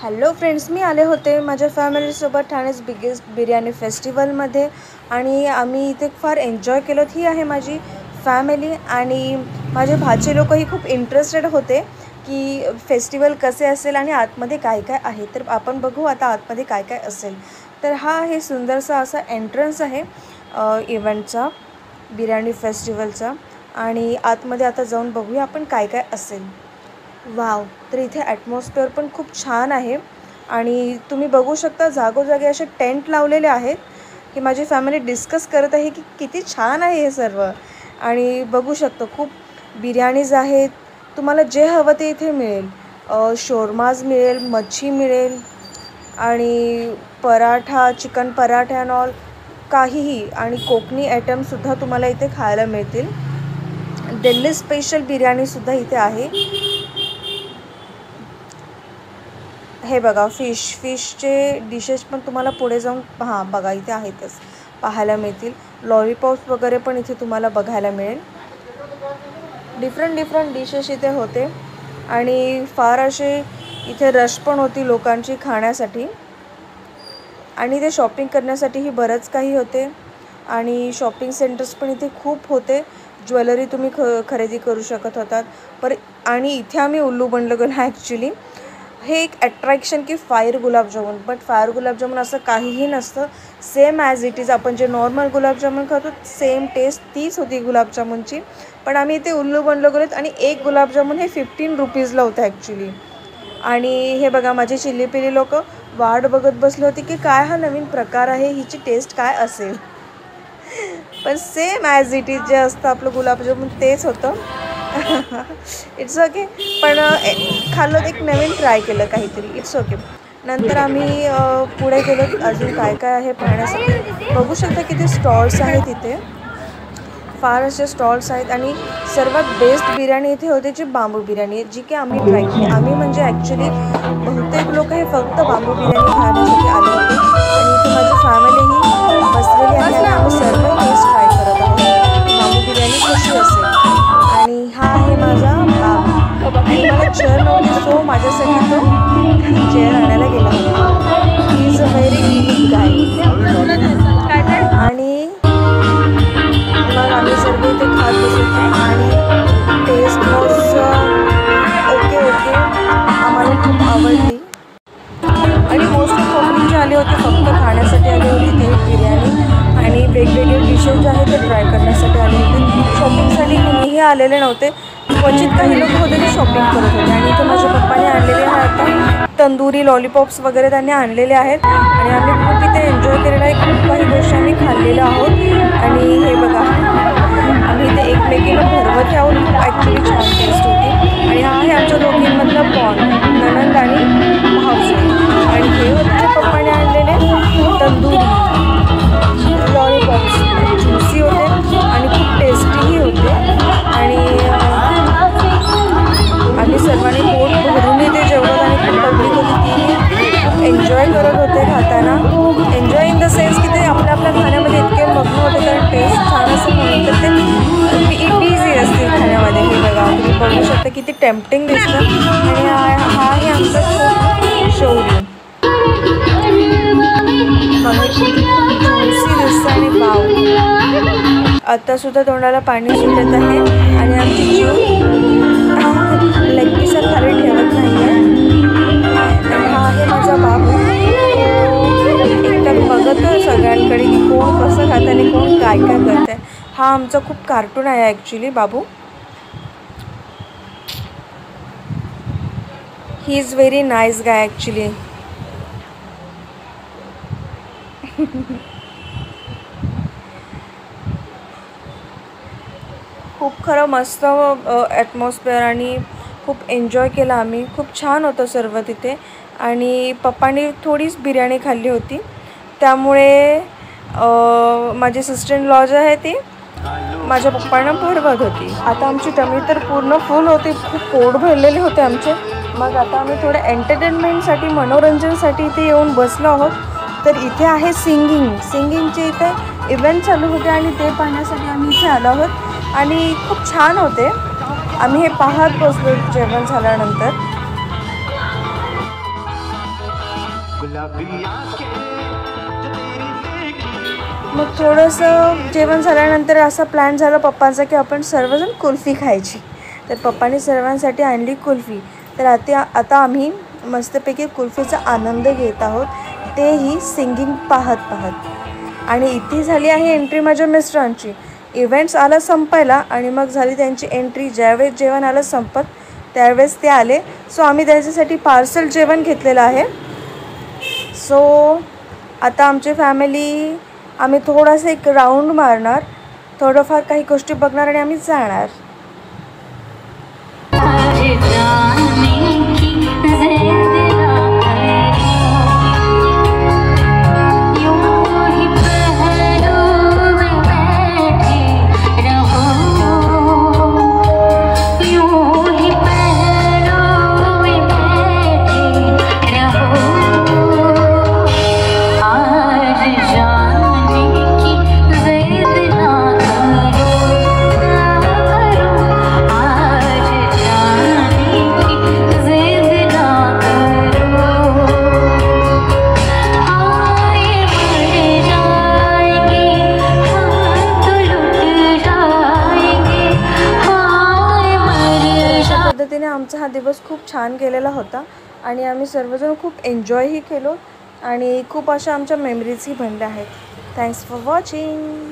Hello friends, मी आले होते माझ्या फॅमिलीसोबत ठाणेच बिगेस्ट बिर्याणी फेस्टिवलमध्ये आणि आम्ही इथे फार एन्जॉय केलं. ही आहे माझी फॅमिली आणि माझे भाचे लोकही खूप इंटरेस्टेड होते की फेस्टिवल कसे असेल आणि आतमध्ये काय काय आहे. तर आपण बघू आता आतमध्ये काय काय असेल. तर हा आहे सुंदरसा असा एंट्रन्स आहे इव्हेंटचा, बिर्याणी फेस्टिवलचा. आणि आतमध्ये आता जाऊन बघूया आपण काय काय असेल. वाव, तर इथे ॲटमॉस्फिअर पण खूप छान आहे आणि तुम्ही बघू शकता जागोजागी असे टेंट लावलेले आहेत की माझी फॅमिली डिस्कस करत आहे की किती छान आहे हे सर्व. आणि बघू शकतो खूप बिर्याणीज आहेत, तुम्हाला जे हवं ते इथे मिळेल. शोरमाज मिळेल, मच्छी मिळेल आणि paratha, chicken paratha and all काहीही. आणि कोकणी आयटमसुद्धा तुम्हाला इथे खायला मिळतील. दिल्ली स्पेशल बिर्याणीसुद्धा इथे आहे. हे बघा फिशचे डिशेस पण तुम्हाला पुढे जाऊन बघा इथे आहेतच पाहायला मिळतील. लॉलीपॉप्स वगैरे पण इथे तुम्हाला बघायला मिळेल. डिफरंट डिशेस इथे होते आणि फार असे इथे रश पण होती लोकांची खाण्यासाठी आणि ते शॉपिंग करण्यासाठीही बरंच काही होते. आणि शॉपिंग सेंटर्स पण इथे खूप होते. ज्वेलरी तुम्ही खरेदी करू शकत होतात. आणि इथे आम्ही उल्लू बनलो गेलो ॲक्च्युली. हे एक अट्रॅक्शन की fire gulab jamun, but fire gulab jamun असं काहीही नसतं. सेम ॲज इट इज आपण जे नॉर्मल गुलाबजामुन खातो सेम टेस्ट तीच होती गुलाबजामुनची. पण आम्ही इथे उल्लू बनलो गेलोत आणि एक गुलाबजामुन हे 15 रुपीजला होतं ॲक्च्युली. आणि हे बघा माझे चिल्लीपिली लोक वाट बघत बसले होते की काय हा नवीन प्रकार आहे, हिची टेस्ट काय असेल. पण सेम ॲज इट इज जे असतं आपलं गुलाबजामुन तेच होतं. It's okay. पण खाल्लं एक नवीन ट्राय केलं काहीतरी, इट्स ओके. नंतर आम्ही पुढे गेलो. अजून काय काय आहे पाहण्यासाठी बघू शकता किती स्टॉल्स आहेत इथे. फार असे स्टॉल्स आहेत आणि सर्वात बेस्ट बिर्याणी इथे होती जी बांबू बिर्याणी आहे, जी की आम्ही ट्राय केली. आम्ही म्हणजे ॲक्च्युली बहुतेक लोक हे फक्त बांबू बिर्याणी खाण्यासाठी आले होते आणि इथे माझी फॅमिलीही बसलेली आहे आणि आम्ही सर्व टेस्ट ट्राय करत आहोत बांबू बिर्याणी कशी असेल. आणि हा आहे माझा बाबा आणि मला चेअर नव्हती सो माझ्यासाठी तो चेअर आणायला गेला होता. He is a very unique guy. आणि मग आम्ही सर्व इथे खात बसतो आणि टेस्ट वॉज ओके. आम्हाला खूप आवडली. आणि मोस्ट ऑफ पब्लिक जे आले होते फक्त खाण्यासाठी आले होते ते बिर्याणी आणि वेगवेगळे डिशेस जे आहेत ते ट्राय करण्यासाठी आले होते. शॉपिंगसाठी कुणीही आलेले नव्हते. क्वचित काही लोक होते ते शॉपिंग करत होते. आणि इथे माझ्या पप्पाने आणलेले आहे आता तंदुरी लॉलीपॉप्स वगैरे त्यांनी आणलेले आहेत आणि आम्ही खूप इथे एन्जॉय केलेलं आहे. खूप काही गोष्टी आम्ही खाल्लेल्या आहोत. आणि हे बघा आम्ही इथे एकमेकीला भरवत आहोत. खूप ॲक्च्युली छान टेस्ट होती. आणि हा आहे आमच्या दोघींमधला बॉन्ड, नणंद आणि भाऊजी. आणि हे होते पप्पाने आणलेले तंदुरी लॉलीपॉप्स, ज्युसी होते आणि खूप टेस्टीही होते. आणि आम्ही सर्वांनी पोट भरून इथे जेवढं आणि खूप पब्लिक होती ती खूप एन्जॉय करत होते खाताना. एन्जॉय इन द सेन्स की ते आपल्या खाण्यामध्ये इतके मग्न होते कारण टेस्ट छान असेल म्हणून तर ते इझी असते खाण्यामध्ये. हे बघा तुम्ही बघू शकता किती टेम्पटिंग दिसतं. आणि हा आहे आमचा शौर्य. बघा किती ज्युसी दिसतं आणि वाव. आत्तासुद्धा तोंडाला पाणी सुटत आहे आणि आमची जीव लेग पीसर खाली ठेवत नाही आहे. आणि हा आहे माझा बाबू. एकदम बघतो सगळ्यांकडे की कोण कसं खातं आणि कोण काय काय करत आहे. हा आमचा खूप कार्टून आहे actually Babu. He is very nice guy actually. खूप खरं मस्त ॲटमॉस्फिअर आणि खूप एन्जॉय केला आम्ही. खूप छान होतं सर्व तिथे. आणि पप्पांनी थोडीच बिर्याणी खाल्ली होती त्यामुळे माझी सिस्टर इन लॉ जी आहे ती माझ्या पप्पांना भरवत होती. आता आमची टमी तर पूर्ण फुल होती, खूप पोट भरलेले होते आमचे. मग आता आम्ही थोडं एंटरटेनमेंटसाठी मनोरंजनासाठी इथे येऊन बसलो आहोत. तर इथे आहे सिंगिंगचे इथे इव्हेंट चालू होते आणि ते पाहण्यासाठी आम्ही इथे आलो आहोत आणि खूप छान होते. आम्ही हे पाहत बसलो जेवण झाल्यानंतर. मग थोडंसं जेवण झाल्यानंतर असा प्लॅन झाला पप्पांचा की आपण सर्वजण कुल्फी खायची. तर पप्पांनी सर्वांसाठी आणली कुल्फी. तर आता आम्ही मस्तपैकी कुल्फीचा आनंद घेत आहोत, तेही सिंगिंग पाहत. आणि इथे झाली आहे एंट्री माझ्या मिस्टरांची. इव्हेंट्स आला संपायला आणि मग झाली त्यांची एंट्री. ज्यावेळेस जेवण आलं संपत त्यावेळेस ते आले. सो आम्ही त्यांच्यासाठी पार्सल जेवण घेतलेलं आहे. सो आता आमची फॅमिली आम्ही थोडासा एक राऊंड मारणार, थोडंफार काही गोष्टी बघणार आणि आम्ही जाणार. आमचा हा दिवस खूप छान गेलेला होता आणि आम्ही सर्वजण खूप एन्जॉयही केलो आणि खूप अशा आमच्या मेमरीजही बनल्या आहेत. Thanks for watching.